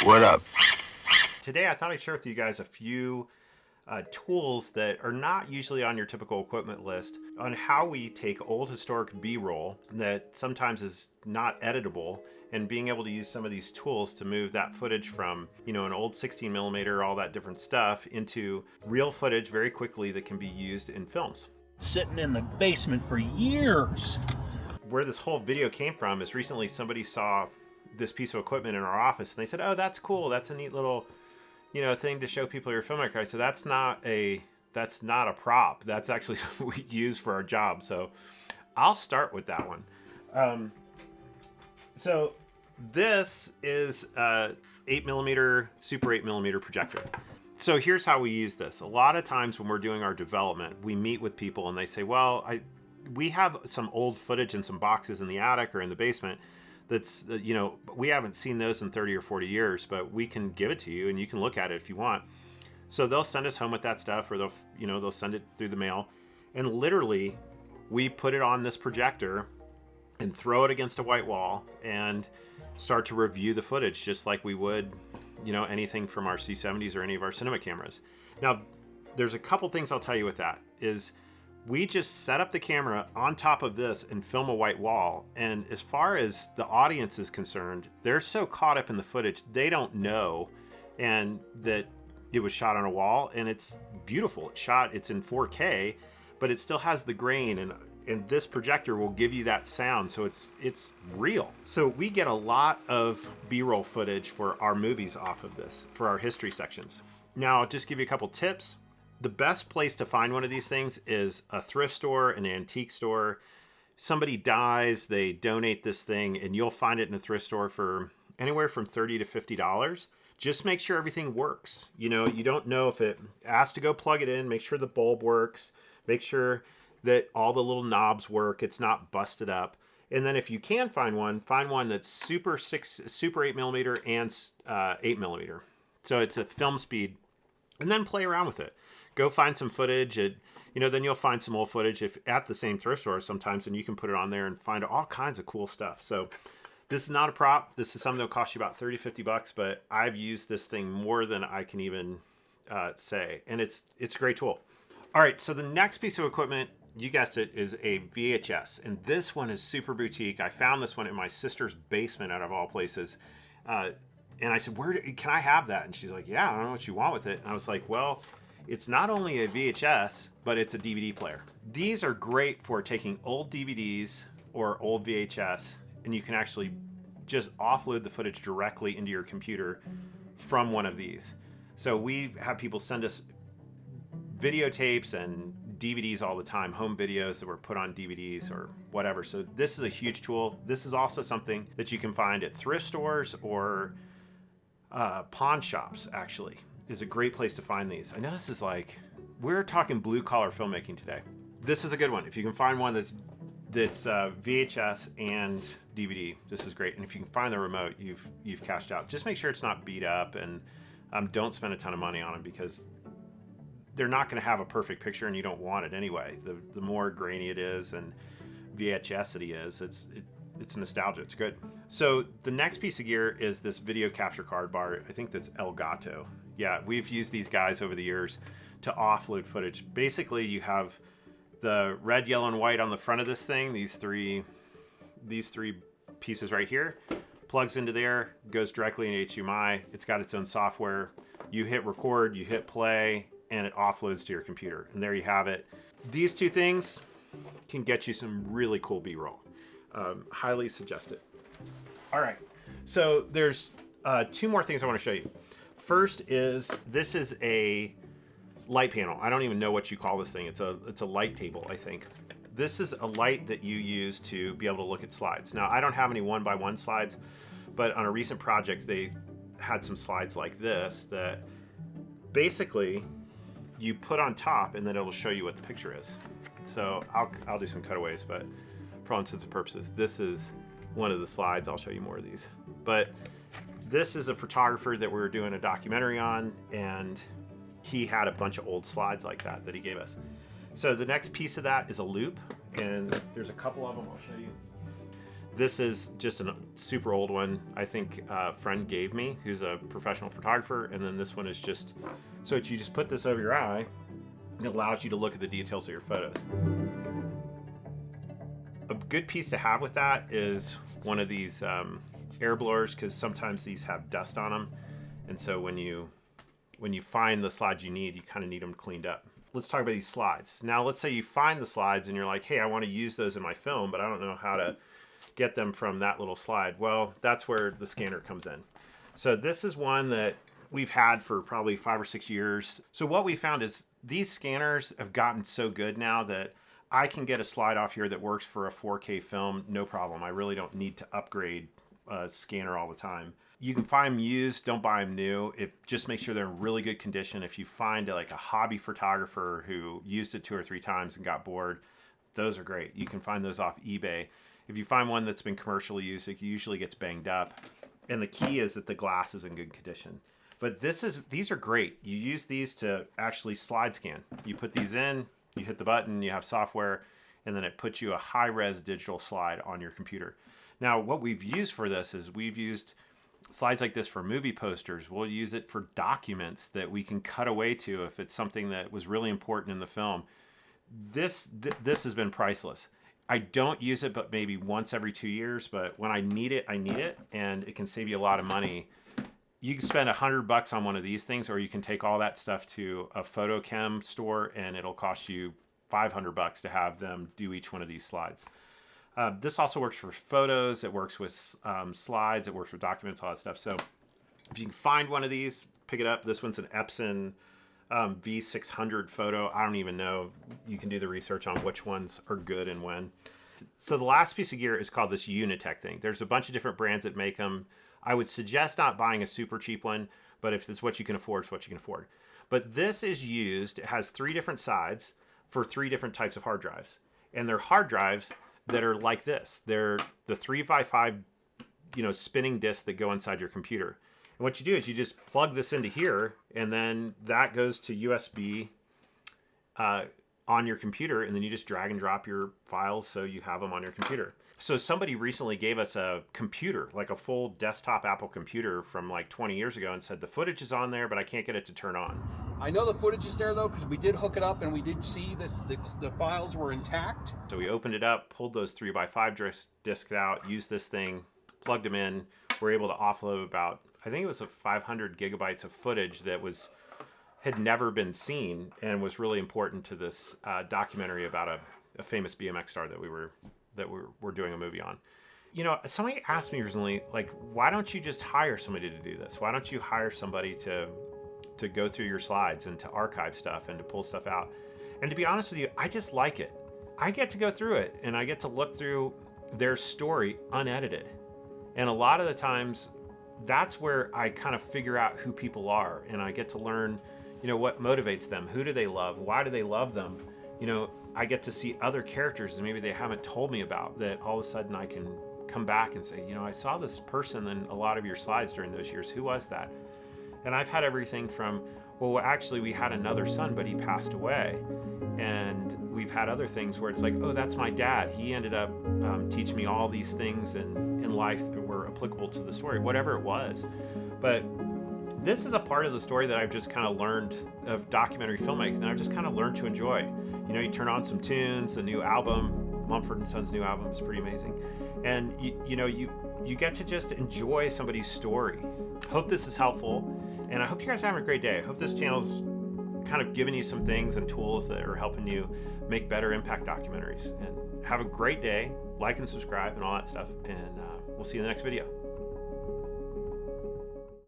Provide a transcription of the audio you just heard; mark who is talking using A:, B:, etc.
A: What up?
B: Today I thought I'd share with you guys a few tools that are not usually on your typical equipment list on how we take old historic B-roll that sometimes is not editable, and being able to use some of these tools to move that footage from, you know, an old 16 millimeter, all that different stuff, into real footage very quickly that can be used in films.
C: Sitting in the basement for years.
B: Where this whole video came from is recently somebody saw this piece of equipment in our office and they said, "Oh, that's cool. That's a neat little, you know, thing to show people you're a filmmaker." I said, that's not a prop. That's actually something we use for our job. So I'll start with that one. So this is a 8mm, super 8mm projector. So here's how we use this. A lot of times when we're doing our development, we meet with people and they say, well, we have some old footage in some boxes in the attic or in the basement that's, you know, we haven't seen those in 30 or 40 years, but we can give it to you and you can look at it if you want. So they'll send us home with that stuff, or they'll send it through the mail, and literally we put it on this projector and throw it against a white wall and start to review the footage just like we would, you know, anything from our C70s or any of our cinema cameras. Now, there's a couple things I'll tell you with that is we just set up the camera on top of this and film a white wall. And as far as the audience is concerned, they're so caught up in the footage, they don't know and that it was shot on a wall, and it's beautiful. It's in 4K, but it still has the grain, and this projector will give you that sound, so it's real. So we get a lot of B-roll footage for our movies off of this, for our history sections. Now, I'll just give you a couple tips. The best place to find one of these things is a thrift store, an antique store. Somebody dies, they donate this thing, and you'll find it in a thrift store for anywhere from $30 to $50. Just make sure everything works. You know, you don't know if it asks to go plug it in, make sure the bulb works, make sure that all the little knobs work, it's not busted up. And then if you can find one that's super 8mm and 8mm. So it's a film speed, and then play around with it. Go find some footage, and then you'll find some old footage if at the same thrift store sometimes, and you can put it on there and find all kinds of cool stuff. So this is not a prop. This is something that'll cost you about $30-50, but I've used this thing more than I can even say, and it's a great tool. All right, so the next piece of equipment, you guessed it, is a VHS, and this one is super boutique. I found this one in my sister's basement, out of all places, and I said, can I have that? And she's like, yeah, I don't know what you want with it. And I was like, well, it's not only a VHS, but it's a DVD player. These are great for taking old DVDs or old VHS, and you can actually just offload the footage directly into your computer from one of these. So we have people send us videotapes and DVDs all the time, home videos that were put on DVDs or whatever. So this is a huge tool. This is also something that you can find at thrift stores or pawn shops, actually, is a great place to find these. I know this is like, we're talking blue collar filmmaking today. This is a good one. If you can find one that's VHS and DVD, this is great. And if you can find the remote, you've cashed out. Just make sure it's not beat up, and don't spend a ton of money on them, because they're not going to have a perfect picture, and you don't want it anyway. The more grainy it is and VHS-y is, it's nostalgia. It's good. So the next piece of gear is this video capture card bar. I think that's Elgato. Yeah, we've used these guys over the years to offload footage. Basically, you have the red, yellow, and white on the front of this thing. These three pieces right here. Plugs into there, goes directly into HDMI. It's got its own software. You hit record, you hit play, and it offloads to your computer. And there you have it. These two things can get you some really cool B-roll. Highly suggest it. All right, so there's two more things I want to show you. First is, this is a light panel. I don't even know what you call this thing. It's a light table, I think. This is a light that you use to be able to look at slides. Now, I don't have any 1x1 slides, but on a recent project, they had some slides like this that basically you put on top, and then it'll show you what the picture is. So I'll do some cutaways, but for all intents and purposes, this is one of the slides. I'll show you more of these. But this is a photographer that we were doing a documentary on, and he had a bunch of old slides like that he gave us. So the next piece of that is a loop, and there's a couple of them I'll show you. This is just a super old one. I think a friend gave me, who's a professional photographer. And then this one is just, so that you just put this over your eye and it allows you to look at the details of your photos. A good piece to have with that is one of these air blowers, because sometimes these have dust on them. And so when you find the slides you need, you kind of need them cleaned up. Let's talk about these slides. Now, let's say you find the slides and you're like, hey, I want to use those in my film, but I don't know how to get them from that little slide. Well, that's where the scanner comes in. So this is one that we've had for probably 5 or 6 years. So what we found is these scanners have gotten so good now that I can get a slide off here that works for a 4K film, no problem. I really don't need to upgrade a scanner all the time. You can find them used, don't buy them new. Just make sure they're in really good condition. If you find like a hobby photographer who used it 2 or 3 times and got bored, those are great. You can find those off eBay. If you find one that's been commercially used, it usually gets banged up. And the key is that the glass is in good condition. But these are great. You use these to actually slide scan. You put these in, you hit the button, you have software, and then it puts you a high-res digital slide on your computer. Now, what we've used for this is we've used slides like this for movie posters. We'll use it for documents that we can cut away to if it's something that was really important in the film. This has been priceless. I don't use it but maybe once every 2 years, but when I need it, and it can save you a lot of money. You can spend $100 on one of these things, or you can take all that stuff to a photochem store and it'll cost you $500 to have them do each one of these slides. This also works for photos. It works with slides. It works with documents, all that stuff. So if you can find one of these, pick it up. This one's an Epson V600 photo. I don't even know. You can do the research on which ones are good and when. So the last piece of gear is called this Unitech Thing. There's a bunch of different brands that make them. I would suggest not buying a super cheap one, but if it's what you can afford, it's what you can afford. But this is used, it has 3 different sides for 3 different types of hard drives. And they're hard drives that are like this. They're the 3x5, spinning discs that go inside your computer. And what you do is you just plug this into here, and then that goes to USB on your computer, and then you just drag and drop your files so you have them on your computer. So somebody recently gave us a computer, like a full desktop Apple computer from like 20 years ago, and said the footage is on there, but I can't get it to turn on.
C: I know the footage is there though, because we did hook it up and we did see that the files were intact.
B: So we opened it up, pulled those 3x5 discs out, used this thing, plugged them in. We're able to offload about, I think it was 500 gigabytes of footage that had never been seen and was really important to this documentary about a famous BMX star that we're doing a movie on. Somebody asked me recently, like, why don't you just hire somebody to do this? Why don't you hire somebody to go through your slides and to archive stuff and to pull stuff out? And to be honest with you, I just like it. I get to go through it and I get to look through their story unedited. And a lot of the times that's where I kind of figure out who people are, and I get to learn, what motivates them. Who do they love? Why do they love them? I get to see other characters that maybe they haven't told me about, that all of a sudden I can come back and say, I saw this person in a lot of your slides during those years. Who was that? And I've had everything from, well, actually we had another son, but he passed away. And we've had other things where it's like, oh, that's my dad. He ended up teaching me all these things in life that were applicable to the story, whatever it was. But this is a part of the story that I've just kind of learned of documentary filmmaking, and I've just kind of learned to enjoy. You turn on some tunes, the new album, Mumford & Sons' new album is pretty amazing. And you get to just enjoy somebody's story. Hope this is helpful, and I hope you guys are having a great day. I hope this channel's kind of giving you some things and tools that are helping you make better impact documentaries. And have a great day. Like and subscribe and all that stuff, and we'll see you in the next video.